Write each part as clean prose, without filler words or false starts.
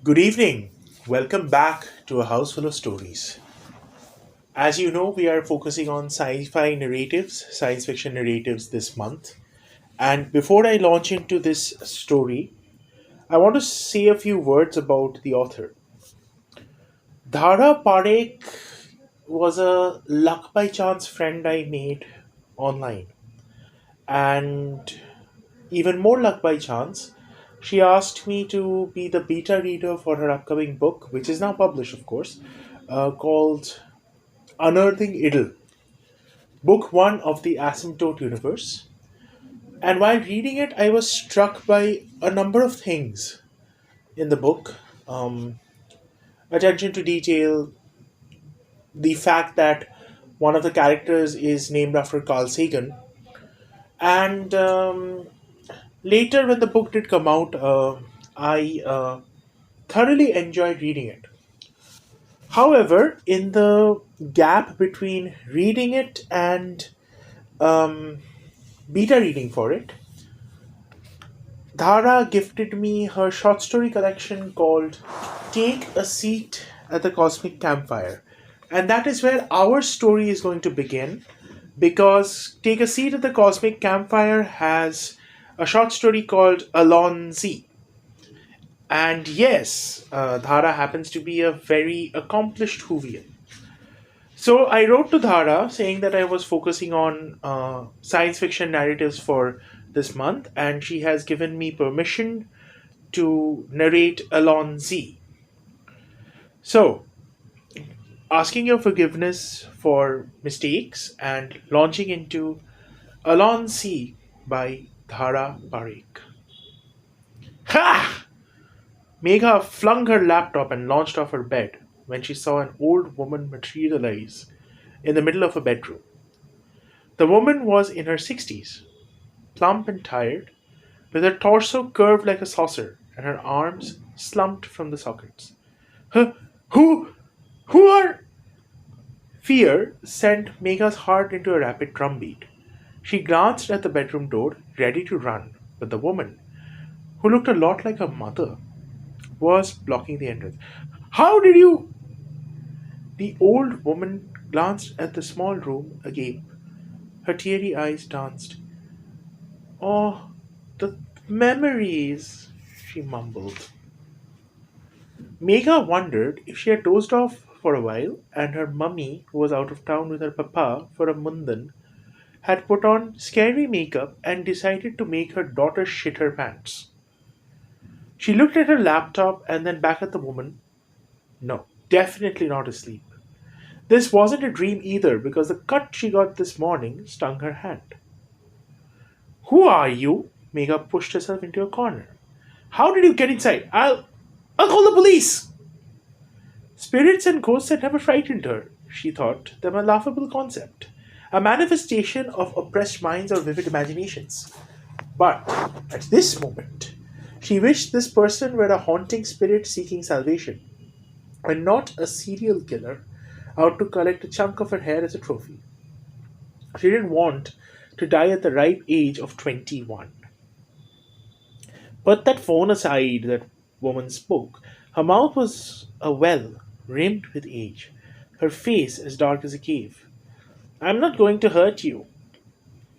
Good evening. Welcome back to a house full of stories. As you know, we are focusing on sci fi narratives, science fiction narratives this month. And before I launch into this story, I want to say a few words about the author. Dhara Parekh was a luck by chance friend I made online. And even more luck by chance, she asked me to be the beta reader for her upcoming book, which is now published, of course, called Unearthing Idyll, book one of the Asymptote universe. And while reading it, I was struck by a number of things in the book. Um, Attention to detail, the fact that one of the characters is named after Carl Sagan. And later, when the book did come out, I thoroughly enjoyed reading it. However, in the gap between reading it and um, beta reading for it, Dhara gifted me her short story collection called Take a Seat at the Cosmic Campfire. And that is where our story is going to begin because Take a Seat at the Cosmic Campfire has a short story called Allon-Sy. And yes, Dhara happens to be a very accomplished Whovian. So I wrote to Dhara saying that I was focusing on science fiction narratives for this month, and she has given me permission to narrate Allon-Sy. So, asking your forgiveness for mistakes and launching into Allon-Sy by Dhara Parekh. Ha! Megha flung her laptop and launched off her bed when she saw an old woman materialize in the middle of a bedroom. The woman was in her 60s, plump and tired, with her torso curved like a saucer and her arms slumped from the sockets. Huh? Who? Who are? Fear sent Megha's heart into a rapid drumbeat. She glanced at the bedroom door, ready to run, but the woman, who looked a lot like her mother, was blocking the entrance. How did you? The old woman glanced at the small room agape. Her teary eyes danced. Oh, the memories, she mumbled. Megha wondered if she had dozed off for a while and her mummy, who was out of town with her papa for a mundan, had put on scary makeup and decided to make her daughter shit her pants. She looked at her laptop and then back at the woman. No, definitely not asleep. This wasn't a dream either because the cut she got this morning stung her hand. Who are you? Megha pushed herself into a corner. How did you get inside? I'll call the police! Spirits and ghosts had never frightened her. She thought them a laughable concept, a manifestation of oppressed minds or vivid imaginations. But at this moment, she wished this person were a haunting spirit seeking salvation, and not a serial killer out to collect a chunk of her hair as a trophy. She didn't want to die at the ripe age of 21. Put that phone aside, that woman spoke. Her mouth was a well, rimmed with age, her face as dark as a cave. I'm not going to hurt you.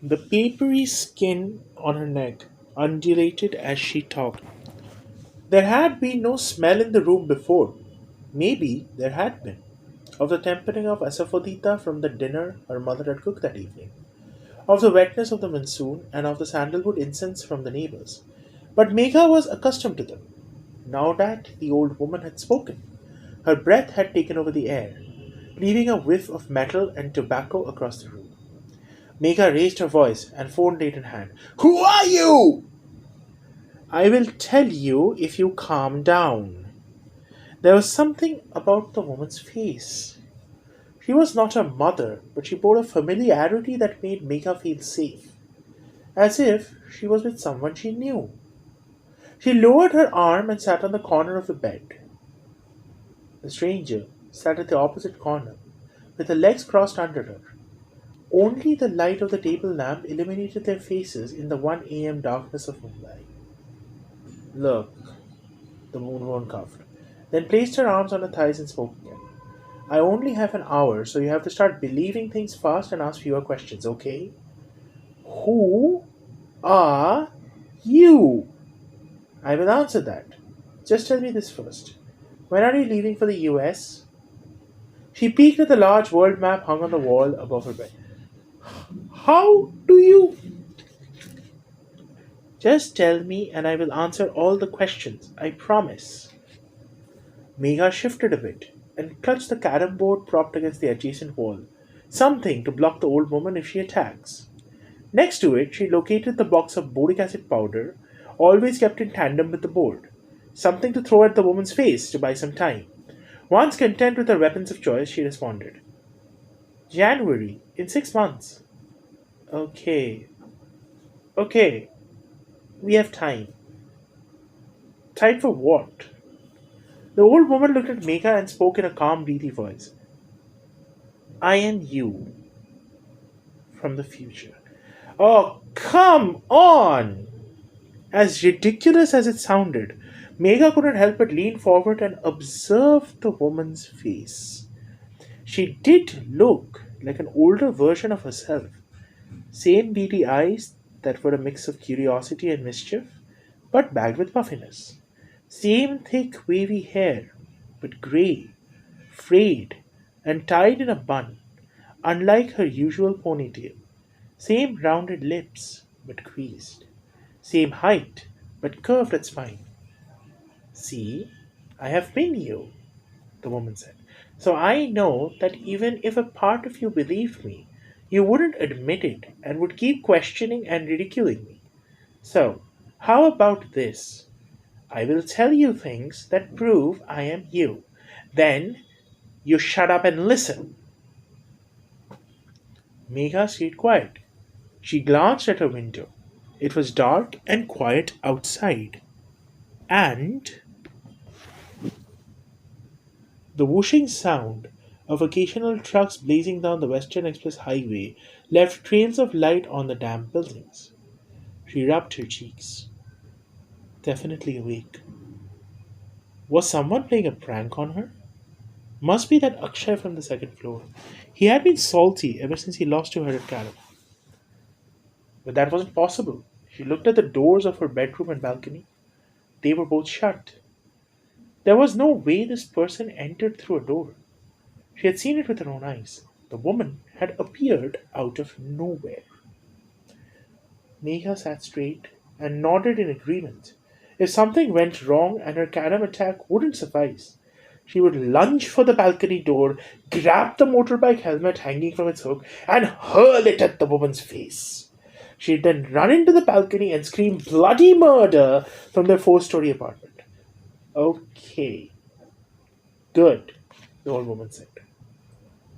The papery skin on her neck undulated as she talked. There had been no smell in the room before. Maybe there had been. Of the tempering of asafoetida from the dinner her mother had cooked that evening, of the wetness of the monsoon, and of the sandalwood incense from the neighbors. But Megha was accustomed to them. Now that the old woman had spoken, her breath had taken over the air, leaving a whiff of metal and tobacco across the room. Megha raised her voice and phone laid in hand. Who are you? I will tell you if you calm down. There was something about the woman's face. She was not her mother, but she bore a familiarity that made Megha feel safe, as if she was with someone she knew. She lowered her arm and sat on the corner of the bed. The stranger sat at the opposite corner, with her legs crossed under her. Only the light of the table lamp illuminated their faces in the 1 a.m. darkness of Mumbai. Look, the moonwoman coughed. then placed her arms on her thighs and spoke again. I only have an hour, so you have to start believing things fast and ask fewer questions, okay? Who are you? I will answer that. Just tell me this first. When are you leaving for the US? She peeked at the large world map hung on the wall above her bed. How do you? Just tell me and I will answer all the questions. I promise. Megha shifted a bit and clutched the carom board propped against the adjacent wall. Something to block the old woman if she attacks. Next to it, she located the box of boric acid powder, always kept in tandem with the board. Something to throw at the woman's face to buy some time. Once content with her weapons of choice, she responded, January, in 6 months. Okay, okay, we have time. Time for what? The old woman looked at Megha and spoke in a calm, breathy voice. I am you from the future. Oh, come on! As ridiculous as it sounded, Megha couldn't help but lean forward and observe the woman's face. She did look like an older version of herself. Same beady eyes that were a mix of curiosity and mischief, but bagged with puffiness. Same thick, wavy hair, but grey, frayed, and tied in a bun, unlike her usual ponytail. Same rounded lips, but creased. Same height, but curved at spine. See, I have been you, the woman said. So I know that even if a part of you believed me, you wouldn't admit it and would keep questioning and ridiculing me. So, how about this? I will tell you things that prove I am you. Then you shut up and listen. Megha stayed quiet. She glanced at her window. It was dark and quiet outside. And the whooshing sound of occasional trucks blazing down the Western Express Highway left trails of light on the damp buildings. She rubbed her cheeks. Definitely awake. Was someone playing a prank on her? Must be that Akshay from the second floor. He had been salty ever since he lost to her at Carol. But that wasn't possible. She looked at the doors of her bedroom and balcony. They were both shut. There was no way this person entered through a door. She had seen it with her own eyes. The woman had appeared out of nowhere. Megha sat straight and nodded in agreement. If something went wrong and her carom attack wouldn't suffice, she would lunge for the balcony door, grab the motorbike helmet hanging from its hook, and hurl it at the woman's face. She'd then run into the balcony and scream bloody murder from their four-story apartment. Okay, good, the old woman said.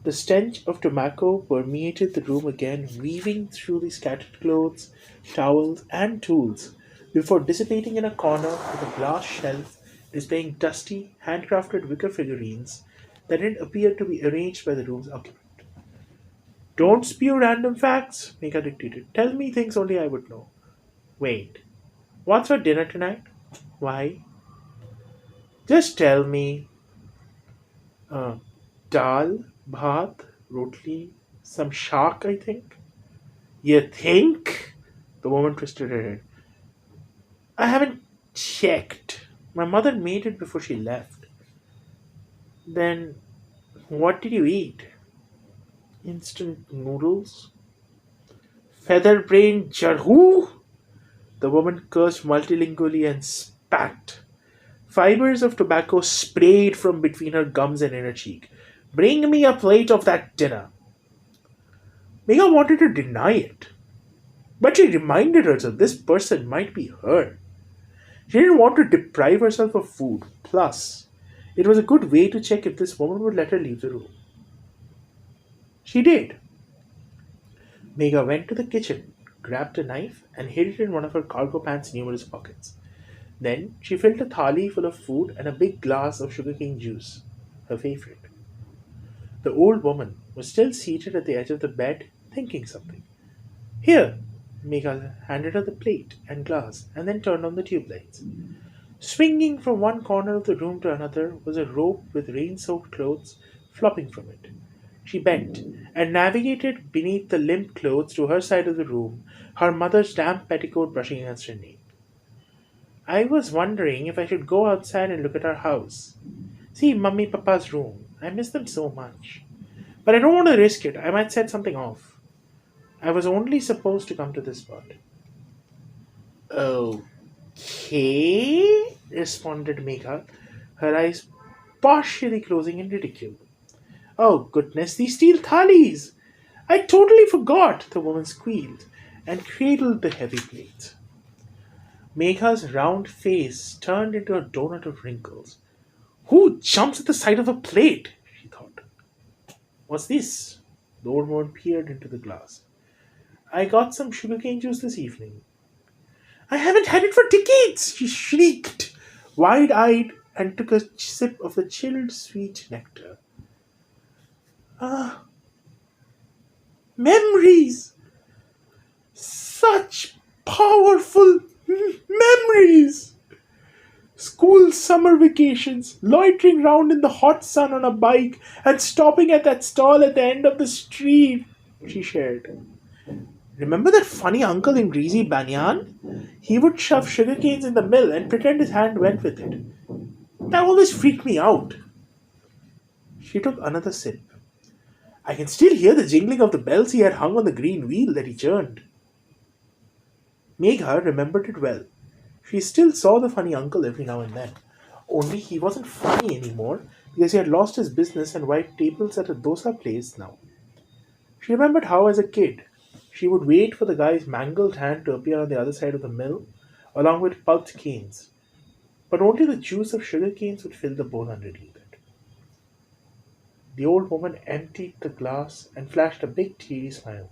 The stench of tobacco permeated the room again, weaving through the scattered clothes, towels, and tools before dissipating in a corner with a glass shelf displaying dusty, handcrafted wicker figurines that didn't appear to be arranged by the room's occupant. Don't spew random facts, Mika dictated. Tell me things only I would know. Wait, what's for dinner tonight? Why? Just tell me. Uh, Dal, bhat, rotli, some shark, I think. You think? The woman twisted her head. I haven't checked. My mother made it before she left. Then, what did you eat? Instant noodles? Feather brain jarhu? The woman cursed multilingually and spat. Fibers of tobacco sprayed from between her gums and inner cheek. Bring me a plate of that dinner. Megha wanted to deny it, but she reminded herself this person might be her. She didn't want to deprive herself of food. Plus, it was a good way to check if this woman would let her leave the room. She did. Megha went to the kitchen, grabbed a knife, and hid it in one of her cargo pants' numerous pockets. Then she filled a thali full of food and a big glass of sugarcane juice, her favorite. The old woman was still seated at the edge of the bed, thinking something. Here, Megha handed her the plate and glass and then turned on the tube lights. Swinging from one corner of the room to another was a rope with rain soaked clothes flopping from it. She bent and navigated beneath the limp clothes to her side of the room, her mother's damp petticoat brushing against her knee. I was wondering if I should go outside and look at our house. See Mummy Papa's room. I miss them so much. But I don't want to risk it. I might set something off. I was only supposed to come to this spot. Okay, responded Megha, her eyes partially closing in ridicule. Oh goodness, these steel thalis! I totally forgot, the woman squealed and cradled the heavy plate. Megha's round face turned into a donut of wrinkles. Who jumps at the sight of a plate? She thought. What's this? The old woman peered into the glass. I got some sugarcane juice this evening. I haven't had it for decades, she shrieked, wide eyed, and took a sip of the chilled sweet nectar. Ah, memories! Such powerful memories! School summer vacations, loitering round in the hot sun on a bike, and stopping at that stall at the end of the street, she shared. Remember that funny uncle in greasy banyan? He would shove sugar canes in the mill and pretend his hand went with it. That always freaked me out. She took another sip. I can still hear the jingling of the bells he had hung on the green wheel that he churned. Megha remembered it well. She still saw the funny uncle every now and then. Only he wasn't funny anymore because he had lost his business and wiped tables at a dosa place now. She remembered how, as a kid, she would wait for the guy's mangled hand to appear on the other side of the mill, along with pulped canes. But only the juice of sugar canes would fill the bowl underneath it. The old woman emptied the glass and flashed a big teary smile.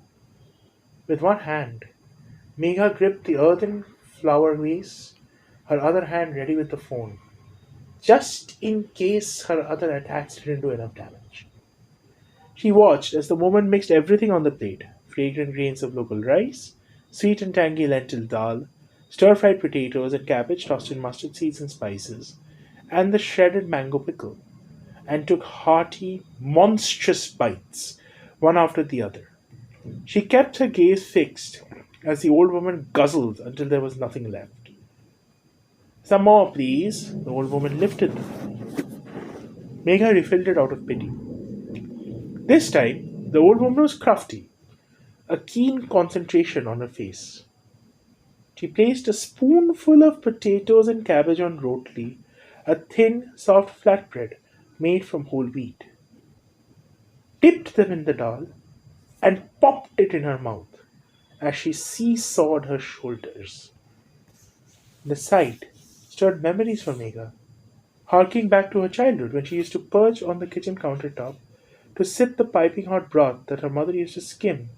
With one hand, Megha gripped the earthen flower vase, her other hand ready with the phone, just in case her other attacks didn't do enough damage. She watched as the woman mixed everything on the plate: fragrant grains of local rice, sweet and tangy lentil dal, stir fried potatoes and cabbage tossed in mustard seeds and spices, and the shredded mango pickle, and took hearty, monstrous bites, one after the other. She kept her gaze fixed as the old woman guzzled until there was nothing left. Some more, please. The old woman lifted them. Megha refilled it out of pity. This time, the old woman was crafty, a keen concentration on her face. She placed a spoonful of potatoes and cabbage on rotli, a thin, soft flatbread made from whole wheat, dipped them in the dal, and popped it in her mouth as she seesawed her shoulders. The sight stirred memories for Megha, harking back to her childhood when she used to perch on the kitchen countertop to sip the piping hot broth that her mother used to skim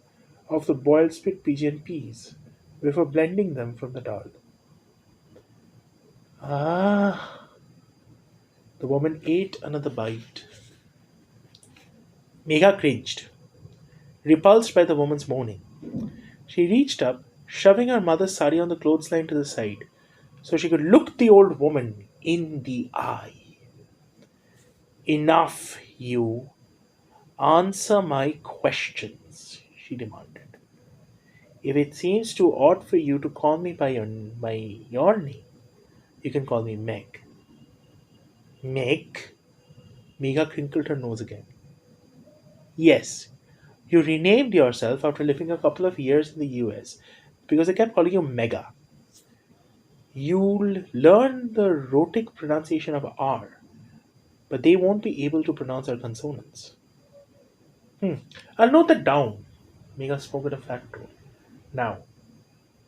off the boiled split pigeon peas before blending them from the dal. Ah, the woman ate another bite. Megha cringed, repulsed by the woman's moaning. She reached up, shoving her mother's sari on the clothesline to the side so she could look the old woman in the eye. Enough, you. Answer my questions, she demanded. If it seems too odd for you to call me by your name, you can call me Meg. Meg? Megha crinkled her nose again. Yes, you renamed yourself after living a couple of years in the US because they kept calling you Mega. You'll learn the rhotic pronunciation of R, but they won't be able to pronounce our consonants. I'll note that down. Megha spoke at a flat tone. Now,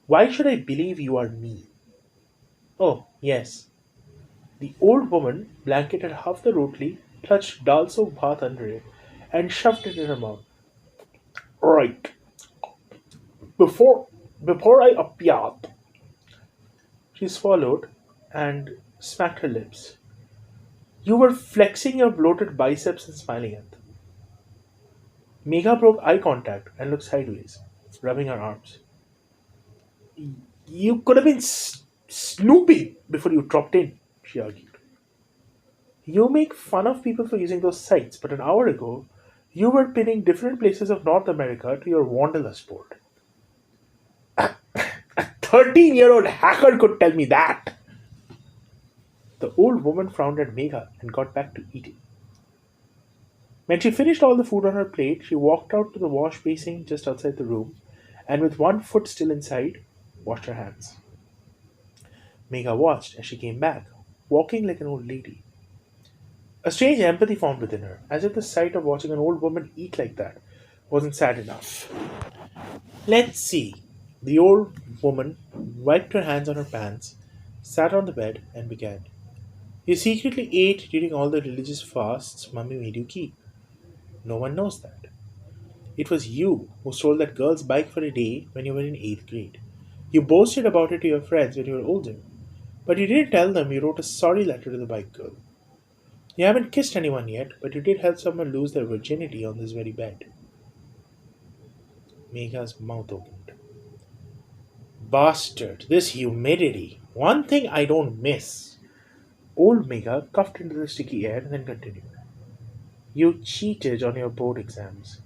why should I believe you are me? Oh, yes. The old woman blanketed half the rotli, clutched dal soaked bhat under it, and shoved it in her mouth. Right. Before before I appeared, she swallowed and smacked her lips. You were flexing your bloated biceps and smiling at them. Megha broke eye contact and looked sideways, rubbing her arms. You could have been snooping before you dropped in, she argued. You make fun of people for using those sites, but an hour ago, you were pinning different places of North America to your Wanderlust board. 13-year-old hacker could tell me that. The old woman frowned at Megha and got back to eating. When she finished all the food on her plate, she walked out to the wash basin just outside the room and, with one foot still inside, washed her hands. Megha watched as she came back, walking like an old lady. A strange empathy formed within her, as if the sight of watching an old woman eat like that wasn't sad enough. Let's see. The old woman wiped her hands on her pants, sat on the bed, and began. You secretly ate during all the religious fasts Mummy made you keep. No one knows that. It was you who stole that girl's bike for a day when you were in 8th grade. You boasted about it to your friends when you were older, but you didn't tell them you wrote a sorry letter to the bike girl. You haven't kissed anyone yet, but you did help someone lose their virginity on this very bed. Megha's mouth opened. Bastard, this humidity. One thing I don't miss. Old Megha coughed into the sticky air and then continued. You cheated on your board exams.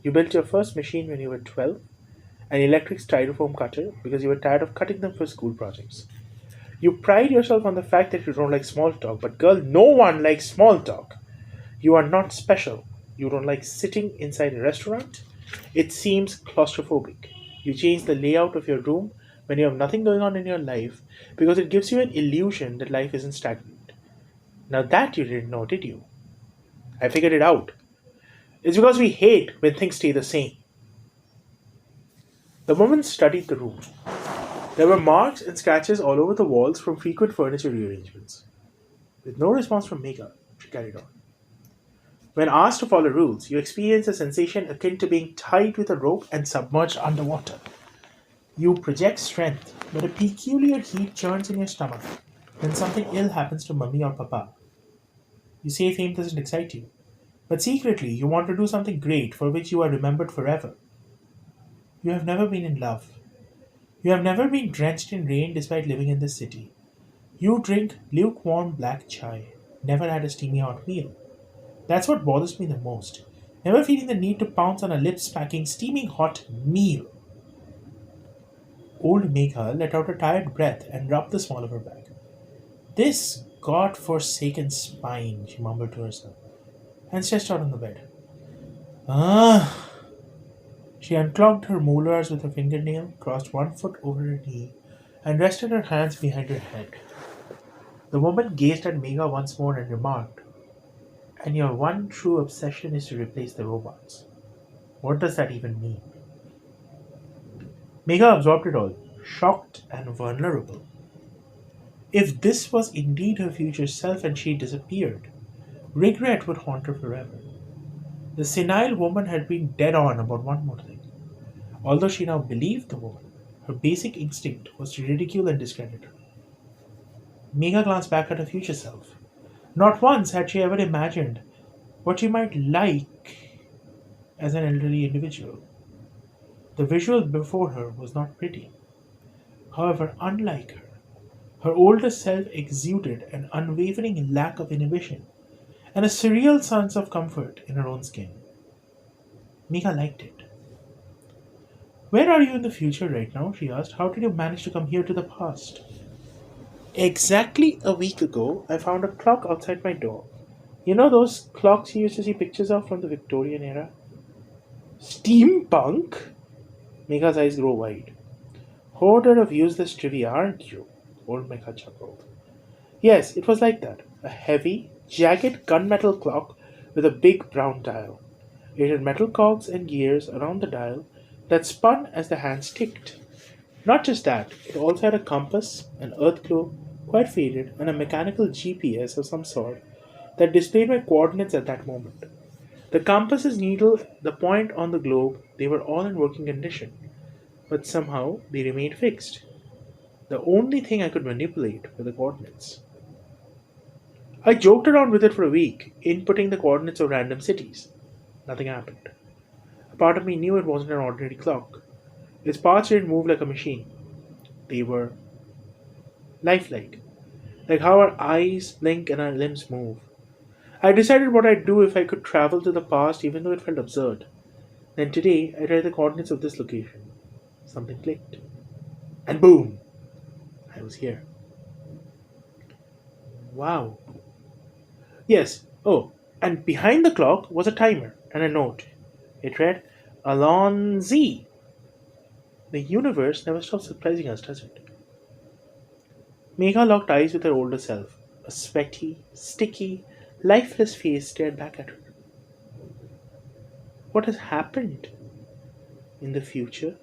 You built your first machine when you were 12, an electric styrofoam cutter, because you were tired of cutting them for school projects. You pride yourself on the fact that you don't like small talk, but girl, no one likes small talk. You are not special. You don't like sitting inside a restaurant. It seems claustrophobic. You change the layout of your room when you have nothing going on in your life because it gives you an illusion that life isn't stagnant. Now that you didn't know, did you? I figured it out. It's because we hate when things stay the same. The woman studied the room. There were marks and scratches all over the walls from frequent furniture rearrangements. With no response from Megha, she carried on. When asked to follow rules, you experience a sensation akin to being tied with a rope and submerged underwater. You project strength, but a peculiar heat churns in your stomach when something ill happens to mummy or papa. You say fame doesn't excite you, but secretly you want to do something great for which you are remembered forever. You have never been in love. You have never been drenched in rain despite living in this city. You drink lukewarm black chai, never had a steamy hot meal. That's what bothers me the most. Never feeling the need to pounce on a lip-smacking, steaming hot meal. Old Megha let out a tired breath and rubbed the small of her back. This god-forsaken spine, she mumbled to herself, and stretched out on the bed. Ah! She unclogged her molars with her fingernail, crossed one foot over her knee, and rested her hands behind her head. The woman gazed at Megha once more and remarked, and your one true obsession is to replace the robots. What does that even mean? Megha absorbed it all, shocked and vulnerable. If this was indeed her future self and she disappeared, regret would haunt her forever. The senile woman had been dead on about one more thing. Although she now believed the woman, her basic instinct was to ridicule and discredit her. Megha glanced back at her future self. Not once had she ever imagined what she might like as an elderly individual. The visual before her was not pretty. However, unlike her, her older self exuded an unwavering lack of inhibition and a surreal sense of comfort in her own skin. Megha liked it. Where are you in the future right now? She asked. How did you manage to come here to the past? Exactly a week ago, I found a clock outside my door. You know those clocks you used to see pictures of from the Victorian era? Steampunk? Megha's eyes grow wide. Hoarder of useless trivia, aren't you? Old Megha chuckled. Yes, it was like that. A heavy, jagged gunmetal clock with a big brown dial. It had metal cogs and gears around the dial that spun as the hands ticked. Not just that, it also had a compass, an earth globe, quite faded, and a mechanical GPS of some sort that displayed my coordinates at that moment. The compass's needle, the point on the globe, they were all in working condition, but somehow they remained fixed. The only thing I could manipulate were the coordinates. I joked around with it for a week, inputting the coordinates of random cities. Nothing happened. A part of me knew it wasn't an ordinary clock. Its parts didn't move like a machine. They were lifelike, like how our eyes blink and our limbs move. I decided what I'd do if I could travel to the past, even though it felt absurd. Then today, I tried the coordinates of this location. Something clicked. And boom! I was here. Wow. Yes. Oh, and behind the clock was a timer and a note. It read, Allon-Sy. The universe never stops surprising us, does it? Megha locked eyes with her older self. A sweaty, sticky, lifeless face stared back at her. What has happened in the future?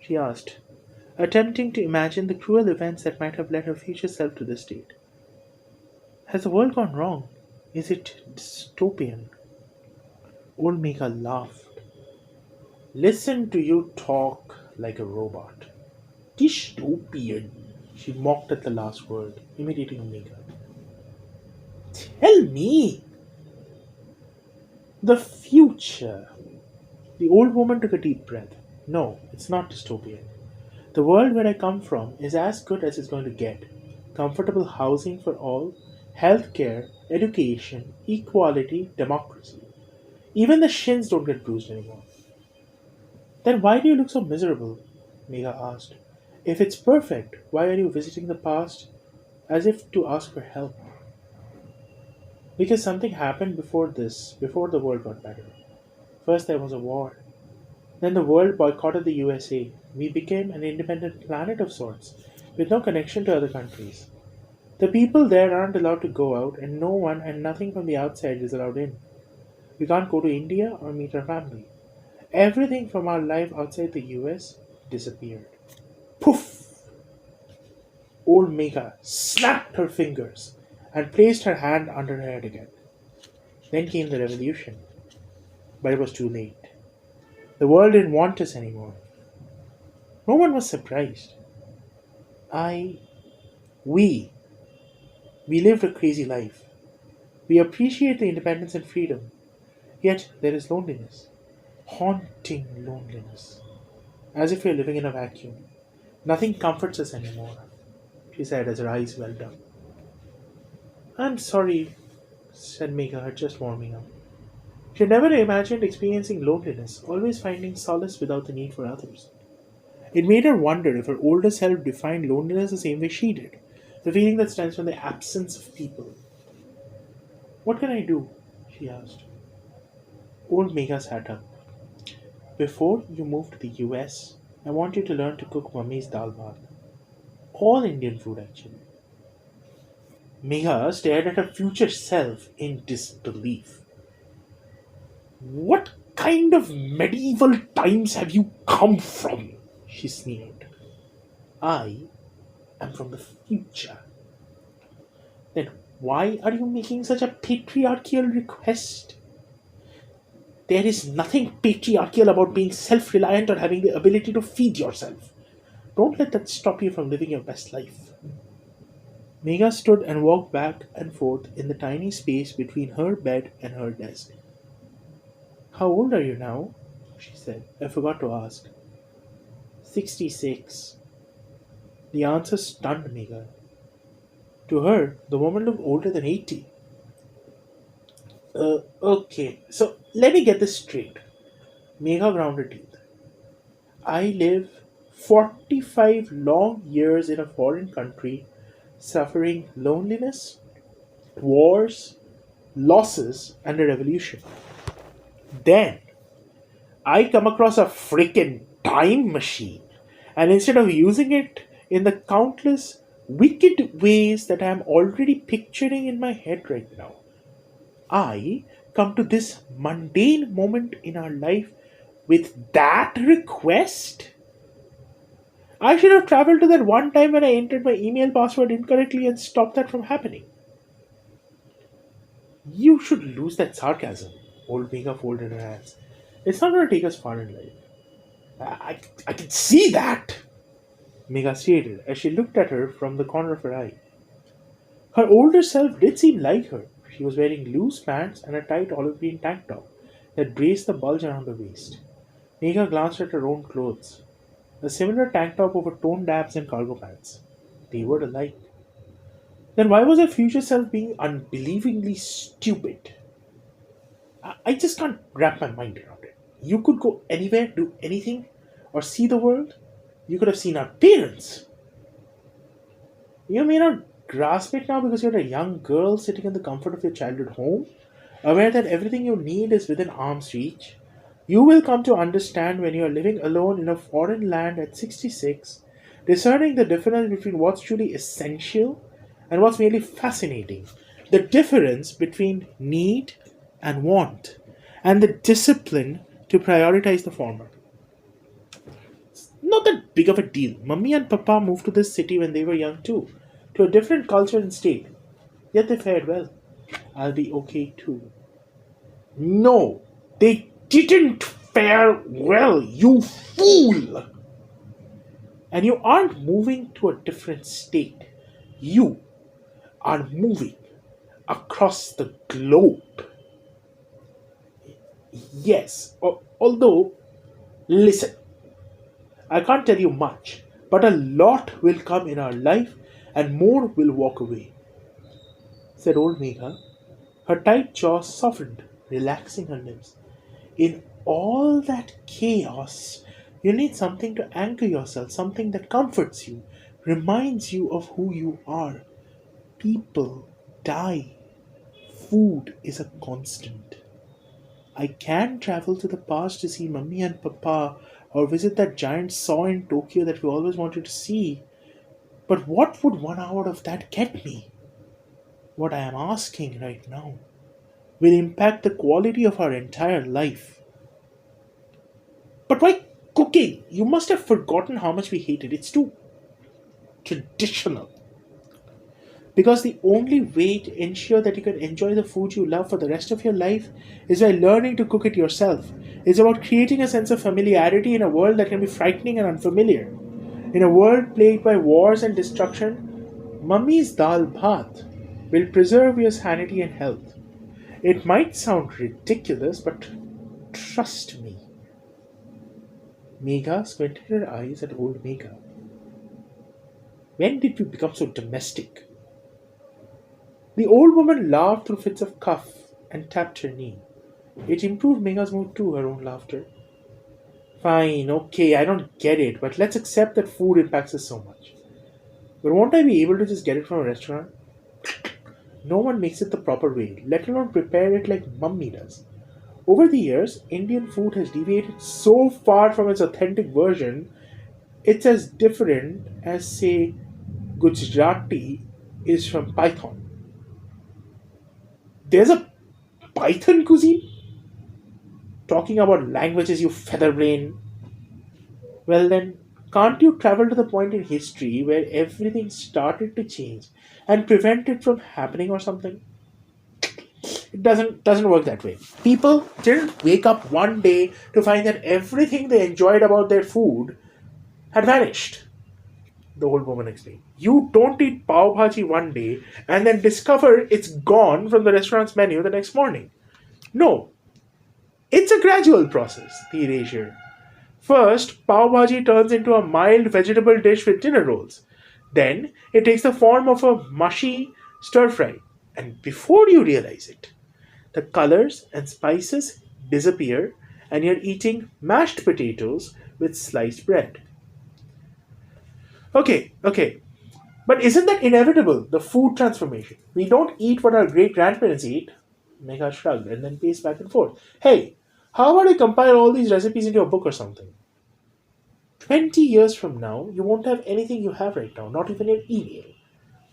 She asked, attempting to imagine the cruel events that might have led her future self to this state. Has the world gone wrong? Is it dystopian? Old Megha laughed. Listen to you talk like a robot. Dystopian. She mocked at the last word, imitating Omega. Tell me! The future. The old woman took a deep breath. No, it's not dystopian. The world where I come from is as good as it's going to get. Comfortable housing for all, healthcare, education, equality, democracy. Even the shins don't get bruised anymore. Then why do you look so miserable? Megha asked. If it's perfect, why are you visiting the past as if to ask for help? Because something happened before this, before the world got better. First there was a war. Then the world boycotted the USA. We became an independent planet of sorts, with no connection to other countries. The people there aren't allowed to go out, and no one and nothing from the outside is allowed in. We can't go to India or meet our family. Everything from our life outside the US disappeared. Poof! Old Megha snapped her fingers and placed her hand under her head again. Then came the revolution. But it was too late. The world didn't want us anymore. No one was surprised. I. We. We lived a crazy life. We appreciate the independence and freedom. Yet there is loneliness. Haunting loneliness. As if we are living in a vacuum. Nothing comforts us anymore, she said as her eyes welled up. I'm sorry, said Megha, her just warming up. She had never imagined experiencing loneliness, always finding solace without the need for others. It made her wonder if her older self defined loneliness the same way she did, the feeling that stems from the absence of people. What can I do? She asked. Old Megha sat up. Before you move to the US, I want you to learn to cook mummy's dal bhat. All Indian food, actually. Megha stared at her future self in disbelief. What kind of medieval times have you come from? She sneered. I am from the future. Then why are you making such a patriarchal request? There is nothing patriarchal about being self reliant or having the ability to feed yourself. Don't let that stop you from living your best life. Megha stood and walked back and forth in the tiny space between her bed and her desk. How old are you now? She said. I forgot to ask. 66. The answer stunned Megha. To her, the woman looked older than 80. Okay, so let me get this straight. Megha ground her teeth. I live 45 long years in a foreign country, suffering loneliness, wars, losses, and a revolution. Then I come across a freaking time machine, and instead of using it in the countless wicked ways that I am already picturing in my head right now, I come to this mundane moment in our life with that request? I should have traveled to that one time when I entered my email password incorrectly and stopped that from happening. You should lose that sarcasm. Old Mega folded her hands. It's not going to take us far in life. I can see that, Mega stated as she looked at her from the corner of her eye. Her older self did seem like her. She was wearing loose pants and a tight olive green tank top that braced the bulge around her waist. Mega glanced at her own clothes. A similar tank top over toned abs and cargo pants. they were alike. Then why was her future self being unbelievingly stupid? I just can't wrap my mind around it. You could go anywhere, do anything, or see the world. You could have seen our parents. You may not grasp it now because you're a young girl sitting in the comfort of your childhood home, aware that everything you need is within arm's reach. You will come to understand when you are living alone in a foreign land at 66, discerning the difference between what's truly essential and what's merely fascinating. The difference between need and want, and the discipline to prioritize the former. Not that big of a deal. Mummy and Papa moved to this city when they were young too, to a different culture and state. Yet they fared well. I'll be okay too. No, they didn't fare well, you fool! And you aren't moving to a different state. You are moving across the globe. Yes, although, listen, I can't tell you much, but a lot will come in our life and more will walk away, said old Megha. Her tight jaw softened, relaxing her lips. In all that chaos, you need something to anchor yourself, something that comforts you, reminds you of who you are. People die. Food is a constant. I can travel to the past to see Mummy and Papa or visit that giant saw in Tokyo that we always wanted to see. But what would 1 hour of that get me? What I am asking right now will impact the quality of our entire life. But why cooking? You must have forgotten how much we hate it. It's too traditional. Because the only way to ensure that you can enjoy the food you love for the rest of your life is by learning to cook it yourself. It's about creating a sense of familiarity in a world that can be frightening and unfamiliar. In a world plagued by wars and destruction, Mummy's dal bhat will preserve your sanity and health. It might sound ridiculous, but trust me. Megha squinted her eyes at old Megha. When did we become so domestic? The old woman laughed through fits of cough and tapped her knee. It improved Megha's mood too, her own laughter. Fine, okay, I don't get it, but let's accept that food impacts us so much. But won't I be able to just get it from a restaurant? No one makes it the proper way, let alone prepare it like Mummy does. Over the years, Indian food has deviated so far from its authentic version, it's as different as, say, Gujarati is from Python. There's a Python cuisine? Talking about languages, you featherbrain. Well then, can't you travel to the point in history where everything started to change and prevent it from happening or something? It doesn't work that way. People didn't wake up one day to find that everything they enjoyed about their food had vanished. The old woman explained. You don't eat pav bhaji one day and then discover it's gone from the restaurant's menu the next morning. No, it's a gradual process, the erasure. First, pav bhaji turns into a mild vegetable dish with dinner rolls. Then, it takes the form of a mushy stir fry. And before you realize it, the colors and spices disappear and you're eating mashed potatoes with sliced bread. Okay. But isn't that inevitable, the food transformation? We don't eat what our great grandparents eat. Megha shrugged and then paced back and forth. Hey, how about I compile all these recipes into a book or something? 20 years from now, you won't have anything you have right now, not even your email.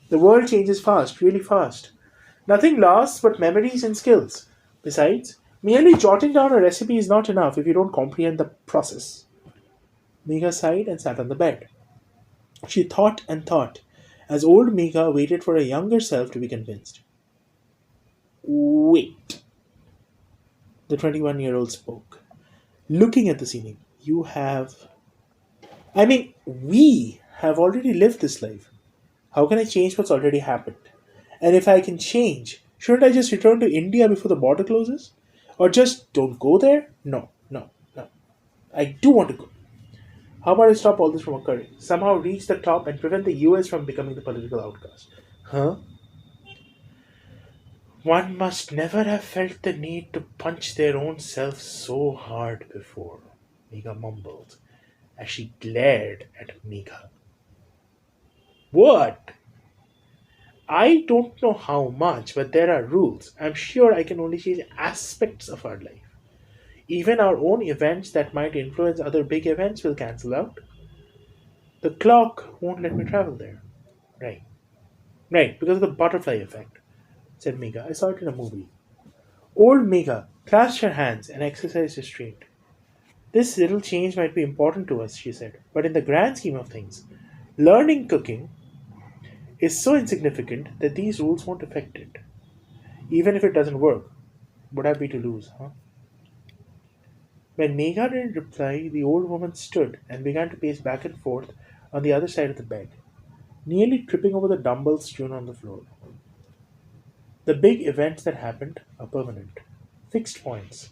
The world changes fast, really fast. Nothing lasts but memories and skills. Besides, merely jotting down a recipe is not enough if you don't comprehend the process. Megha sighed and sat on the bed. She thought and thought, as old Megha waited for her younger self to be convinced. Wait, the 21-year-old spoke, looking at the ceiling. We have already lived this life. How can I change what's already happened? And if I can change, shouldn't I just return to India before the border closes? Or just don't go there? No. I do want to go. How about I stop all this from occurring? Somehow reach the top and prevent the US from becoming the political outcast. Huh? One must never have felt the need to punch their own self so hard before, Mega mumbled as she glared at Mega. What? I don't know how much, but there are rules. I'm sure I can only change aspects of our life. Even our own events that might influence other big events will cancel out. The clock won't let me travel there. Right. Right, because of the butterfly effect, said Mega. I saw it in a movie. Old Mega clasped her hands and exercised restraint. This little change might be important to us, she said, but in the grand scheme of things, learning cooking is so insignificant that these rules won't affect it. Even if it doesn't work, what have we to lose, huh? When Megha didn't reply, the old woman stood and began to pace back and forth on the other side of the bed, nearly tripping over the dumbbells strewn on the floor. The big events that happened are permanent, fixed points.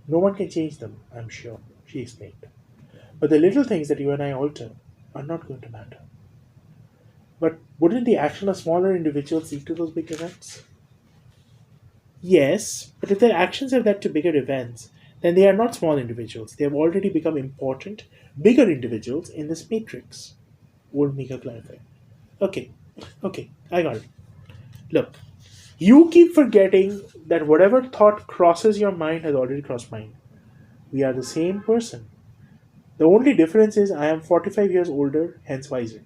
No one can change them, I'm sure, she explained. But the little things that you and I alter are not going to matter. But wouldn't the action of smaller individuals lead to those big events? Yes, but if their actions have led to bigger events, then they are not small individuals. They have already become important, bigger individuals in this matrix. Old Mika clarified. Okay, okay, I got it. Look, you keep forgetting that whatever thought crosses your mind has already crossed mine. We are the same person. The only difference is I am 45 years older, hence wiser.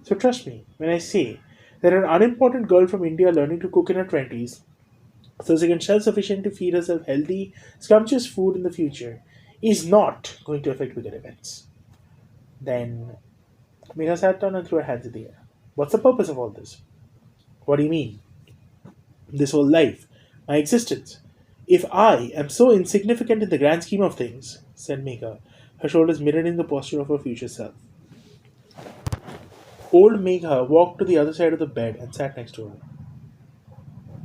So trust me when I say that an unimportant girl from India learning to cook in her 20s so she can self-sufficient to feed herself healthy, scrumptious food in the future is not going to affect bigger events. Then Mira sat down and threw her hands in the air. What's the purpose of all this? What do you mean? This whole life, my existence. If I am so insignificant in the grand scheme of things, said Megha, her shoulders mirroring the posture of her future self. Old Megha walked to the other side of the bed and sat next to her.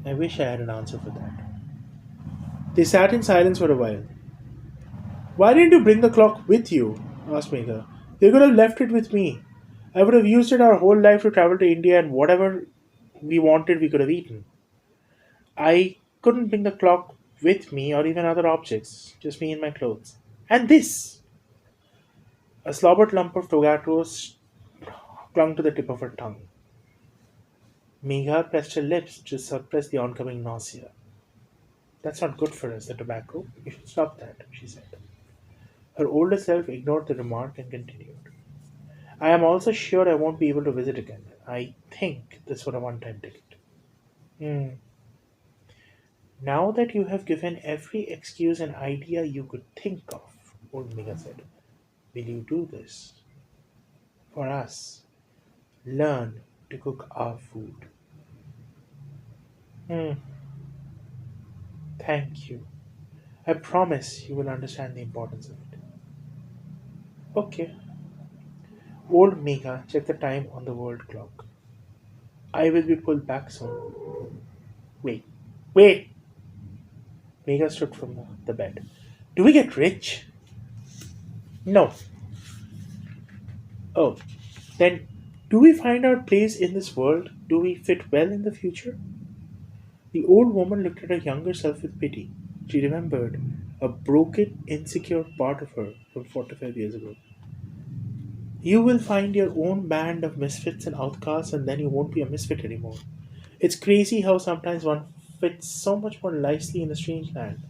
I wish I had an answer for that. They sat in silence for a while. Why didn't you bring the clock with you? Asked Megha. You could have left it with me. I would have used it our whole life to travel to India and whatever we wanted we could have eaten. I couldn't bring the clock with me or even other objects, just me and my clothes. And this! A slobbered lump of tomatoes clung to the tip of her tongue. Megha pressed her lips to suppress the oncoming nausea. That's not good for us, the tobacco. You should stop that, she said. Her older self ignored the remark and continued. I am also sure I won't be able to visit again. I think this was a one time ticket. Hmm. Now that you have given every excuse and idea you could think of, old Mega said, will you do this? For us. Learn to cook our food. Hmm. Thank you. I promise you will understand the importance of it. Okay. Old Mega checked the time on the world clock. I will be pulled back soon. Wait. Wait! Mega stood from the bed. Do we get rich? No. Oh. Then do we find our place in this world? Do we fit well in the future? The old woman looked at her younger self with pity. She remembered a broken, insecure part of her from 45 years ago. You will find your own band of misfits and outcasts, and then you won't be a misfit anymore. It's crazy how sometimes one fits so much more nicely in a strange land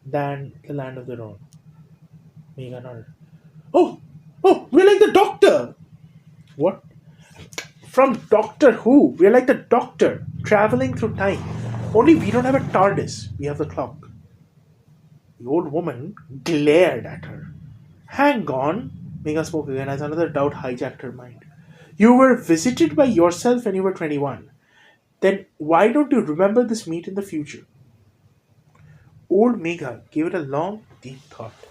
than the land of their own. Megan nodded. Oh, oh, we're like the doctor! What? From Doctor Who. We're like the doctor, traveling through time. Only we don't have a TARDIS, we have the clock. The old woman glared at her. Hang on, Mega spoke again as another doubt hijacked her mind. You were visited by yourself when you were 21. Then why don't you remember this meet in the future? Old Mega gave it a long, deep thought.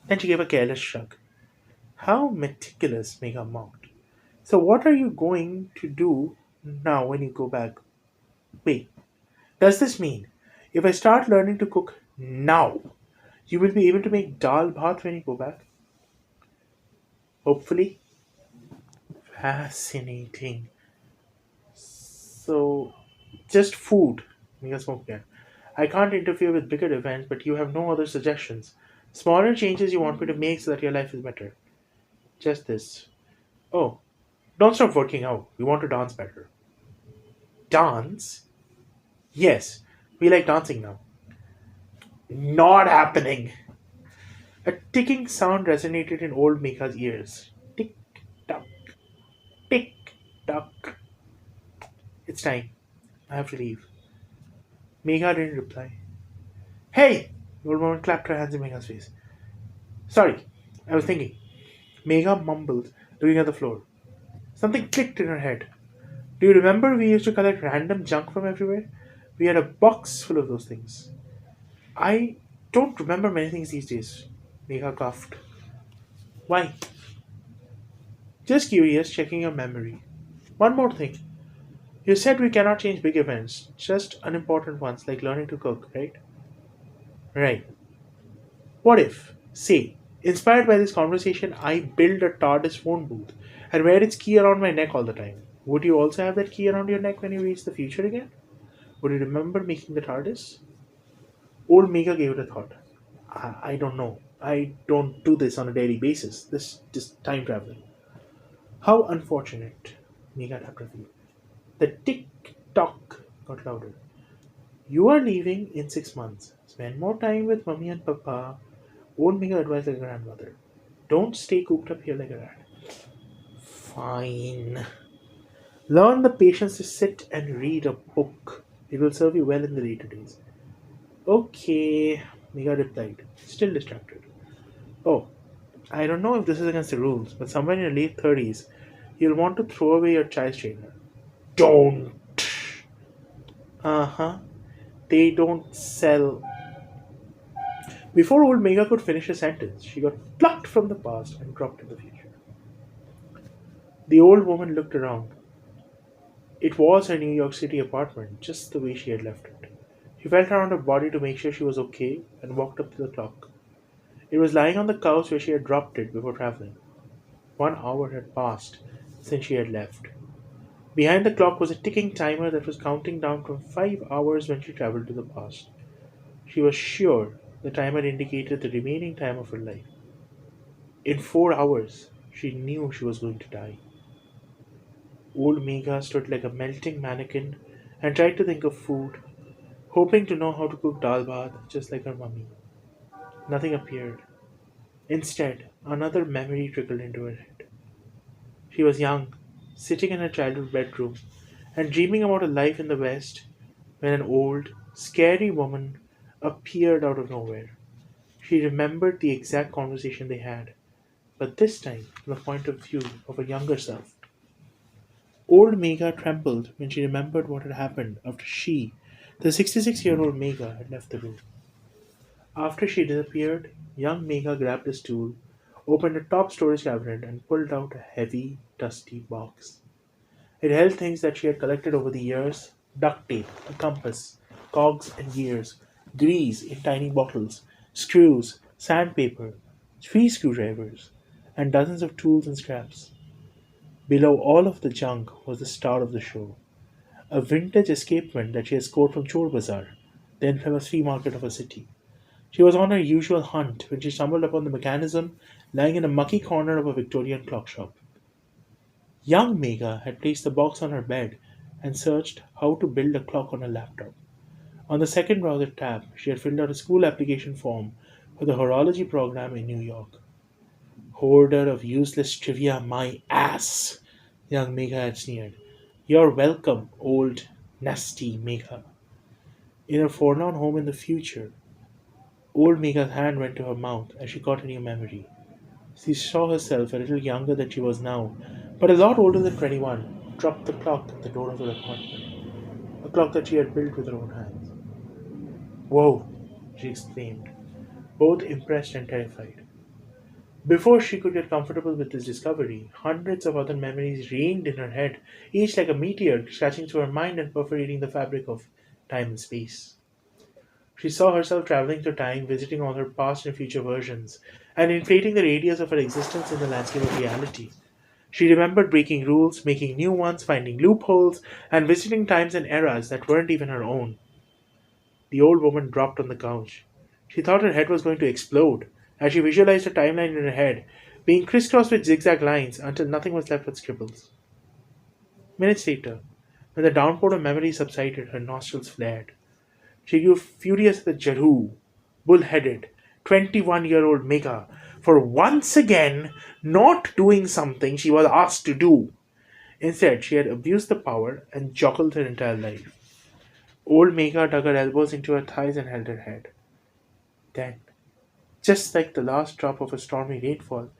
Then she gave a careless shrug. How meticulous, Mega mocked. So what are you going to do now when you go back? Wait, does this mean if I start learning to cook now, you will be able to make dal bhat when you go back? Hopefully. Fascinating. So, just food. Mika smoked again. I can't interfere with bigger events, but you have no other suggestions. Smaller changes you want me to make so that your life is better. Just this. Oh, don't stop working out. We want to dance better. Dance? Yes, we like dancing now. Not happening. A ticking sound resonated in old Mika's ears. Tick tock, tick tock. It's time. I have to leave. Mika didn't reply. Hey! The old woman clapped her hands in Mika's face. Sorry, I was thinking. Mega mumbled, looking at the floor. Something clicked in her head. Do you remember we used to collect random junk from everywhere? We had a box full of those things. I don't remember many things these days. Mega coughed. Why? Just curious, checking your memory. One more thing. You said we cannot change big events, just unimportant ones like learning to cook, right? Right. What if, say, inspired by this conversation, I build a TARDIS phone booth and wear its key around my neck all the time? Would you also have that key around your neck when you reach the future again? Would you remember making the TARDIS? Old Mega gave it a thought. I don't know. I don't do this on a daily basis. This just time traveling. How unfortunate. Mega tapped her feet. The tick tock got louder. You are leaving in 6 months. Spend more time with mummy and papa. Old Mega advised her grandmother. Don't stay cooped up here like a rat. Fine. Learn the patience to sit and read a book. It will serve you well in the later days. Okay, Mega replied, still distracted. Oh, I don't know if this is against the rules, but somewhere in your late 30s, you'll want to throw away your child trainer. Don't! Uh huh. They don't sell. Before old Mega could finish a sentence, she got plucked from the past and dropped in the future. The old woman looked around. It was her New York City apartment, just the way she had left it. She felt around her body to make sure she was okay and walked up to the clock. It was lying on the couch where she had dropped it before traveling. 1 hour had passed since she had left. Behind the clock was a ticking timer that was counting down from 5 hours when she traveled to the past. She was sure the timer indicated the remaining time of her life. In 4 hours, she knew she was going to die. Old Mega stood like a melting mannequin and tried to think of food, hoping to know how to cook dal bhat just like her mummy. Nothing appeared. Instead, another memory trickled into her head. She was young, sitting in her childhood bedroom, and dreaming about a life in the West when an old, scary woman appeared out of nowhere. She remembered the exact conversation they had, but this time from the point of view of a younger self. Old Mega trembled when she remembered what had happened after she, the 66-year-old Mega, had left the room. After she disappeared, young Mega grabbed a stool, opened a top storage cabinet, and pulled out a heavy, dusty box. It held things that she had collected over the years: duct tape, a compass, cogs and gears, grease in tiny bottles, screws, sandpaper, three screwdrivers, and dozens of tools and scraps. Below all of the junk was the star of the show, a vintage escapement that she had scored from Chor Bazaar, the infamous flea market of a city. She was on her usual hunt when she stumbled upon the mechanism lying in a mucky corner of a Victorian clock shop. Young Mega had placed the box on her bed and searched how to build a clock on her laptop. On the second browser tab, she had filled out a school application form for the horology program in New York. Hoarder of useless trivia, my ass! Young Mega had sneered. You're welcome, old, nasty Mega. In her forlorn home in the future, old Mega's hand went to her mouth as she caught a new memory. She saw herself a little younger than she was now, but a lot older than 21, drop the clock at the door of her apartment, a clock that she had built with her own hands. Whoa! She exclaimed, both impressed and terrified. Before she could get comfortable with this discovery, hundreds of other memories rained in her head, each like a meteor scratching through her mind and perforating the fabric of time and space. She saw herself traveling through time, visiting all her past and future versions, and inflating the radius of her existence in the landscape of reality. She remembered breaking rules, making new ones, finding loopholes, and visiting times and eras that weren't even her own. The old woman dropped on the couch. She thought her head was going to explode as she visualized a timeline in her head, being crisscrossed with zigzag lines until nothing was left but scribbles. Minutes later, when the downpour of memory subsided, her nostrils flared. She grew furious at the Jehu, bull-headed, 21-year-old Mega, for once again not doing something she was asked to do. Instead, she had abused the power and joggled her entire life. Old Mega dug her elbows into her thighs and held her head. Then, just like the last drop of a stormy rainfall,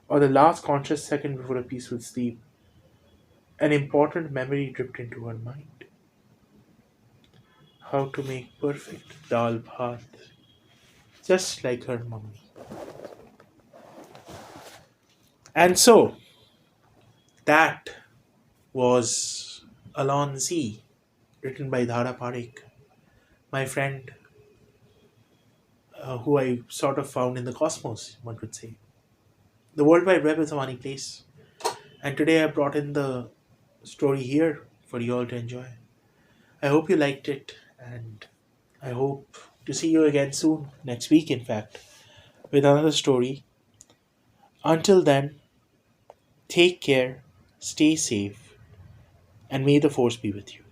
or the last conscious second before a peaceful sleep, an important memory dripped into her mind. How to make perfect dal bhat, just like her mummy. And so, that was Allon-Sy, written by Dhara Parekh, my friend who I sort of found in the cosmos, one could say. The World Wide Web is a funny place, and today I brought in the story here for you all to enjoy. I hope you liked it, and I hope to see you again soon, next week, in fact, with another story. Until then, take care, stay safe, and may the force be with you.